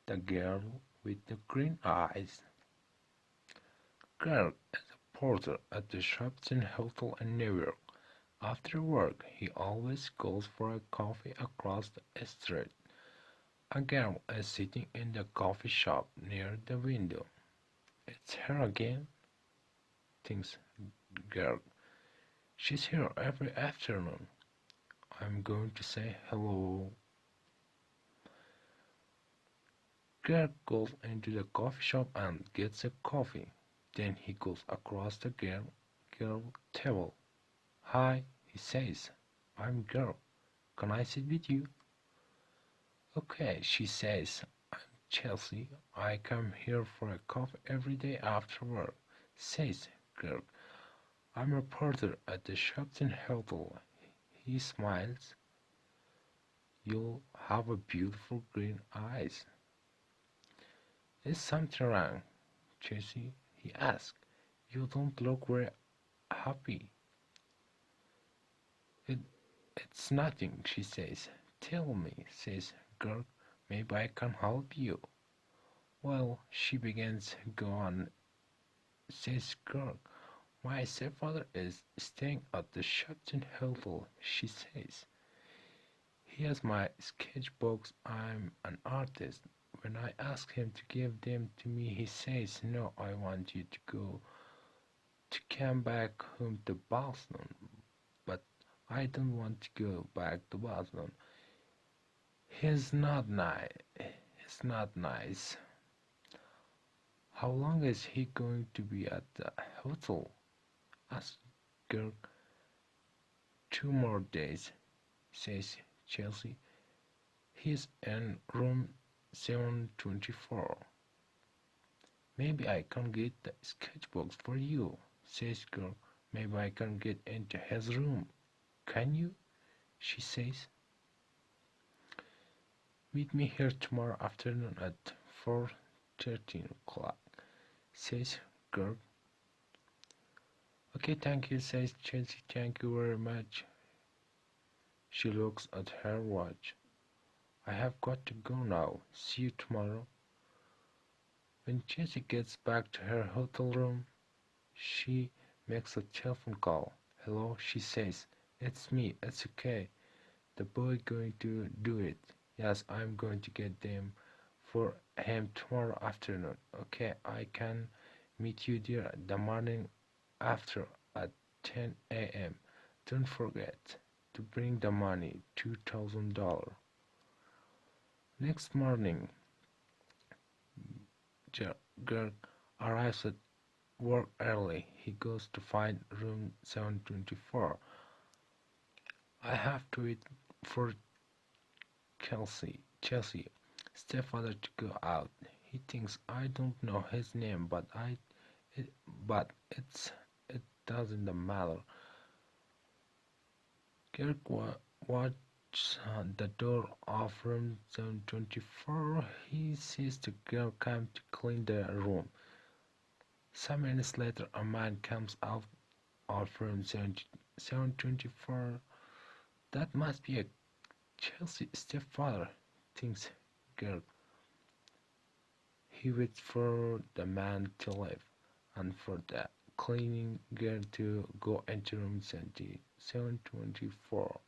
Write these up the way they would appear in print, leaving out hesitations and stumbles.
The girl with the green eyes. Kirk is a porter at the Subtitle Hotel in New York. After work, he always goes for a coffee across the street. A girl is sitting in the coffee shop near the window. It's her again, thinks Kirk. She's here every afternoon. I'm going to say hello. Kirk goes into the coffee shop and gets a coffee. Then he goes across the girl table. Hi, he says. I'm girl. Can I sit with you? Okay, she says. I'm Chelsea. I come here for a coffee every day after work, says Kirk. I'm a reporter at the Shopton Hotel. He smiles. You have a beautiful green eyes. Is something wrong, Chelsea? He asks. You don't look very happy. It, it's nothing, she says. Tell me, says Kirk. Maybe I can help you. Well, she begins. Go on, says Kirk. My stepfather is staying at the Shopton Hotel, she says. He has my sketchbooks. I'm an artist. When I ask him to give them to me, he says, no, I want you to come back home to Boston. But I don't want to go back to Boston. He's not nice. He's not nice. How long is he going to be at the hotel? Asked Kirk. 2 more days, says Chelsea. He's in room 724. Maybe I can get the sketchbooks for you, says Kirk. Maybe I can get into his room. Can you? She says. Meet me here tomorrow afternoon at 4:13 o'clock, says Kirk. Okay, thank you, says Chelsea. Thank you very much. She looks at her watch. I have got to go now. See you tomorrow. When Chelsea gets back to her hotel room, she makes a telephone call. Hello, she says. It's me. It's okay. The boy going to do it. Yes, I'm going to get them for him tomorrow afternoon. Okay, I can meet you there the morning after at 10 a.m. Don't forget to bring the money, $2,000. Next morning, Gert arrives at work early. He goes to find room 724. I have to wait for Chelsea, stepfather to go out. He thinks I don't know his name, but it, but it doesn't matter. Kirk watches the door of room 724. He sees the girl come to clean the room. Some minutes later, a man comes out of room 724. That must be a Chelsea stepfather, thinks Kirk. He waits for the man to leave and for the cleaning girl to go into room 724.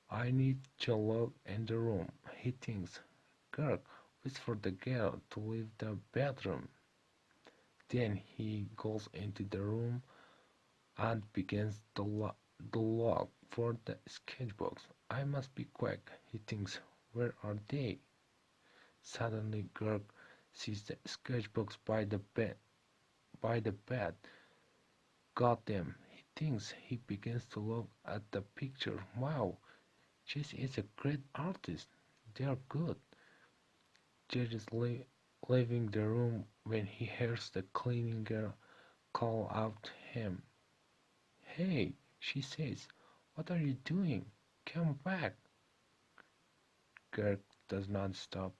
I need to look in the room, he thinks. Kirk waits for the girl to leave the bedroom. Then he goes into the room and begins to look for the sketchbooks. I must be quick, he thinks. Where are they? Suddenly Kirk sees the sketchbooks by the bed. Got them, he thinks. He begins to look at the picture. Wow, she is a great artist. They are good. Jed is leaving the room when he hears the cleaning girl call out to him. Hey, she says, what are you doing? Come back. Kirk does not stop.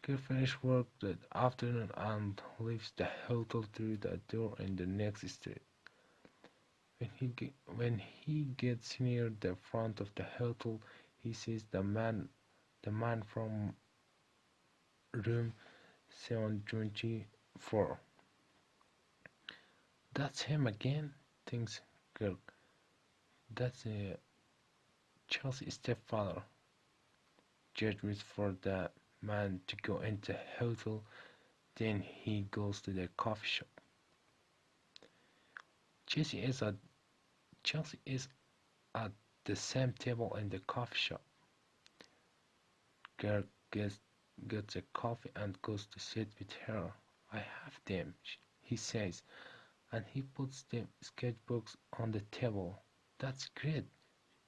Kirk finishes work that afternoon and leaves the hotel through the door in the next street. When he gets near the front of the hotel, he sees the man from room 724. That's him again, thinks Kirk. That's Chelsea's stepfather. Jed waits for the man to go into the hotel, then he goes to the coffee shop. Chelsea is at Chelsea is at the same table in the coffee shop. Kirk gets a coffee and goes to sit with her. I have them, he says, and he puts the sketchbooks on the table. That's great,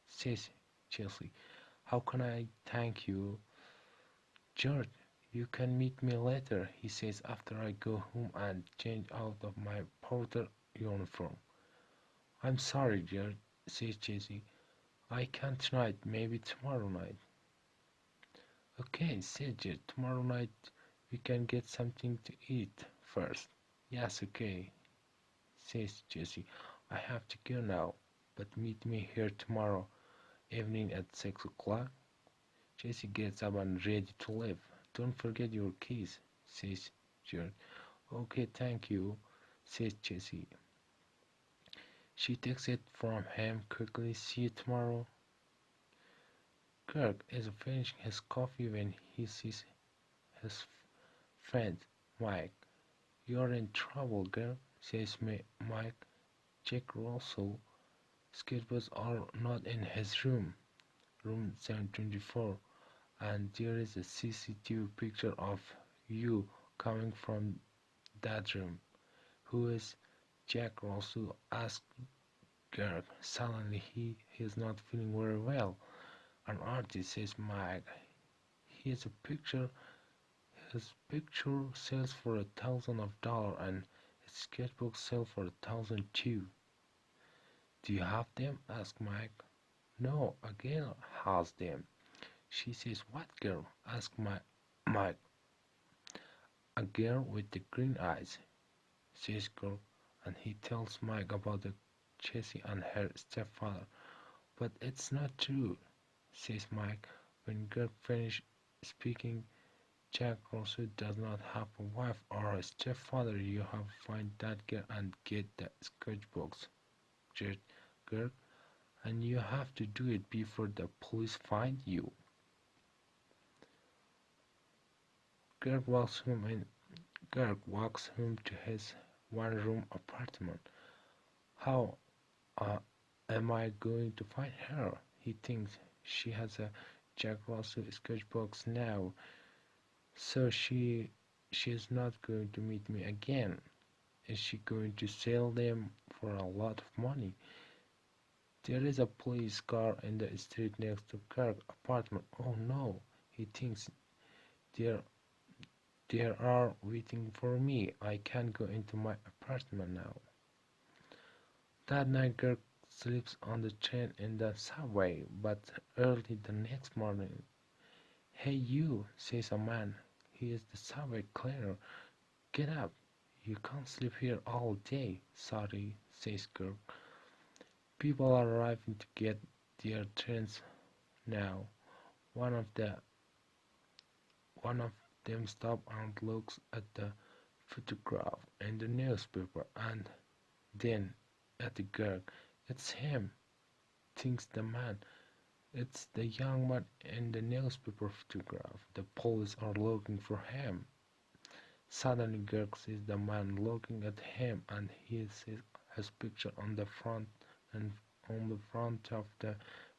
says Chelsea. How can I thank you? George, you can meet me later, he says after I go home and change out of my porter uniform. I'm sorry, George, says Chelsea. I can't tonight, maybe tomorrow night. Okay, said George, tomorrow night we can get something to eat first. Yes, okay, says Jessie. I have to go now, but meet me here tomorrow evening at 6 o'clock. Jessie gets up and ready to leave. Don't forget your keys, says George. Okay, thank you, says Jessie. She takes it from him quickly. See you tomorrow. Kirk is finishing his coffee when he sees his friend, Mike. You're in trouble, girl, says Mike. Jack Russell sketchbooks are not in his room 724, and there is a CCTV picture of you coming from that room. Who is Jack Russell? Asked Kirk. Suddenly is not feeling very well. An artist, says Mike. He has a picture. His picture sells for $1,000 and his sketchbook sells for 1,000 too. Do you have them? Asked Mike. No, a girl has them. She says, what girl? Asked Mike. A girl with the green eyes, says girl, and he tells Mike about the Jessie and her stepfather. But it's not true, says Mike. When girl finished speaking, Jack also does not have a wife or a stepfather. You have to find that girl and get the sketchbooks, girl, and you have to do it before the police find you. Kirk walks home to his one-room apartment. How am I going to find her? He thinks. She has a Jack Russell sketchbooks now, so she is not going to meet me again. Is she going to sell them for a lot of money? There is a police car in the street next to Kirk's apartment. Oh no, he thinks. There are waiting for me. I can't go into my apartment now. That night Kirk sleeps on the train in the subway, but early the next morning, hey you, says a man. He is the subway cleaner. Get up. You can't sleep here all day. Sorry, says Kirk. People are arriving to get their trains now. One of them stops and looks at the photograph in the newspaper and then at the girl. It's him, thinks the man. It's the young man in the newspaper photograph. The police are looking for him. Suddenly Girk sees the man looking at him and he sees his picture on the front and on the front of the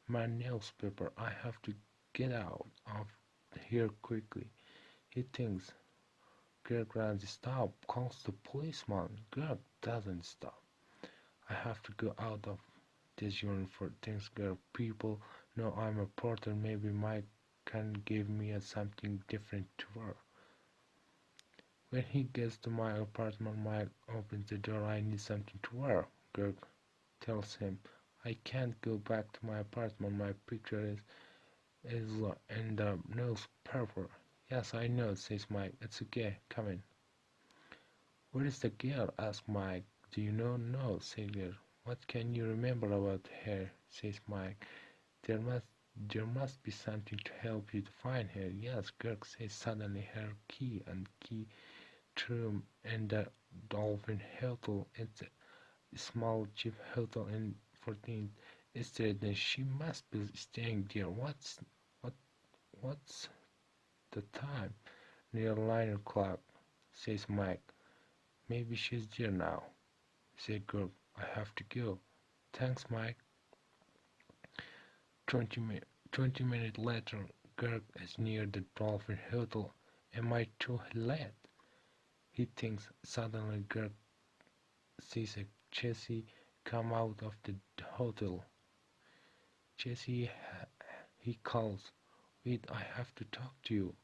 man newspaper. I have to get out of here quickly, he thinks. Girk runs. Stop, calls the policeman. Girk doesn't stop. I have to go out of this uniform, thinks Girk. People know I'm a porter. Maybe Mike can give me something different to wear. When he gets to my apartment, Mike opens the door. I need something to wear. Girk tells him, I can't go back to my apartment. My picture is in the newspaper. Yes, I know, says Mike. It's okay, come in. Where is the girl? Asks Mike. Do you know? No, says Girl. What can you remember about her? Says Mike. There must be something to help you to find her. Yes, Kirk says suddenly her key and key room in the Dolphin Hotel. It's a small cheap hotel in 14th Street. Then she must be staying there. What what's the time? Near 9 o'clock, says Mike. Maybe she's there now, said Kirk. I have to go. Thanks, Mike. 20 minutes later, Kirk is near the Dolphin Hotel. Am I too late? He thinks. Suddenly, Kirk sees a Jessie come out of the hotel. Jessie, he calls. Wait, I have to talk to you.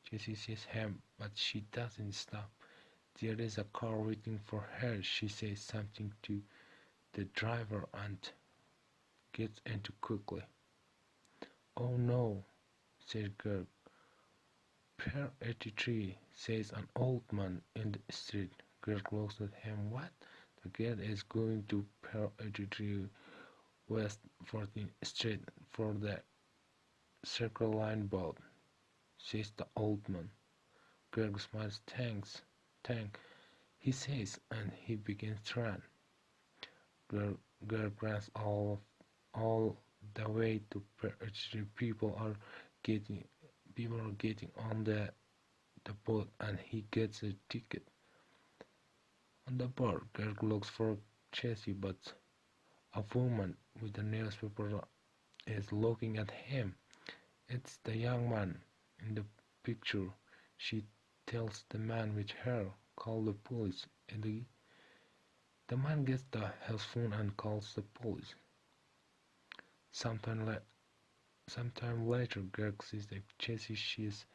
Jessie says him, but she doesn't stop. There is a car waiting for her. She says something to the driver and gets into quickly. Oh no, said Kirk. Pier 83, says an old man in the street. Kirk looks at him. What? The girl is going to Pier 83 West 14th Street for the Circle Line boat, says the old man. Kirk smiles. Thank, he says, and he begins to run. Kirk runs all the way to Pier 83. Getting people are getting on the boat, and he gets a ticket. On the board, Kirk looks for Jessie, but a woman with a newspaper is looking at him. It's the young man in the picture. She tells the man with her, call the police. Eddie. The man gets the house phone and calls the police. Sometime later, Kirk sees that Jessie is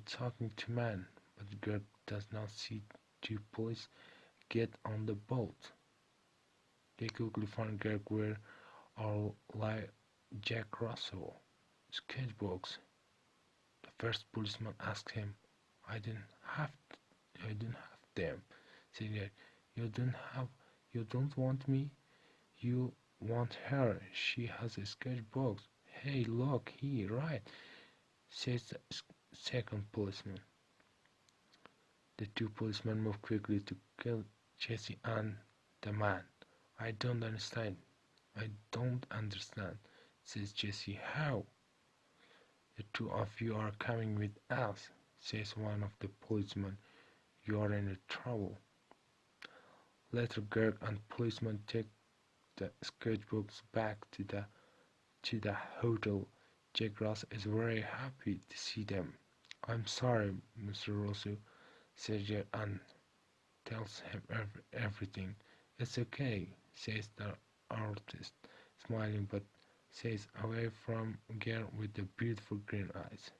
talking to man, but Kirk does not see two police get on the boat. They quickly find Kirk where are like Jack Russell sketchbooks. The first policeman asks him, I didn't have them. Saying that you don't want me? You want her. She has a sketchbook. Hey, look, he right, says the second policeman. The two policemen move quickly to kill Jessie and the man. I don't understand, says Jessie. How? The two of you are coming with us, says one of the policemen. You are in trouble. Later, Kirk and policemen take the sketchbooks back to the hotel. Jack Ross is very happy to see them. I'm sorry, Mr. Rosso, says Jack and tells him everything. It's okay, says the artist, smiling but says away from girl with the beautiful green eyes.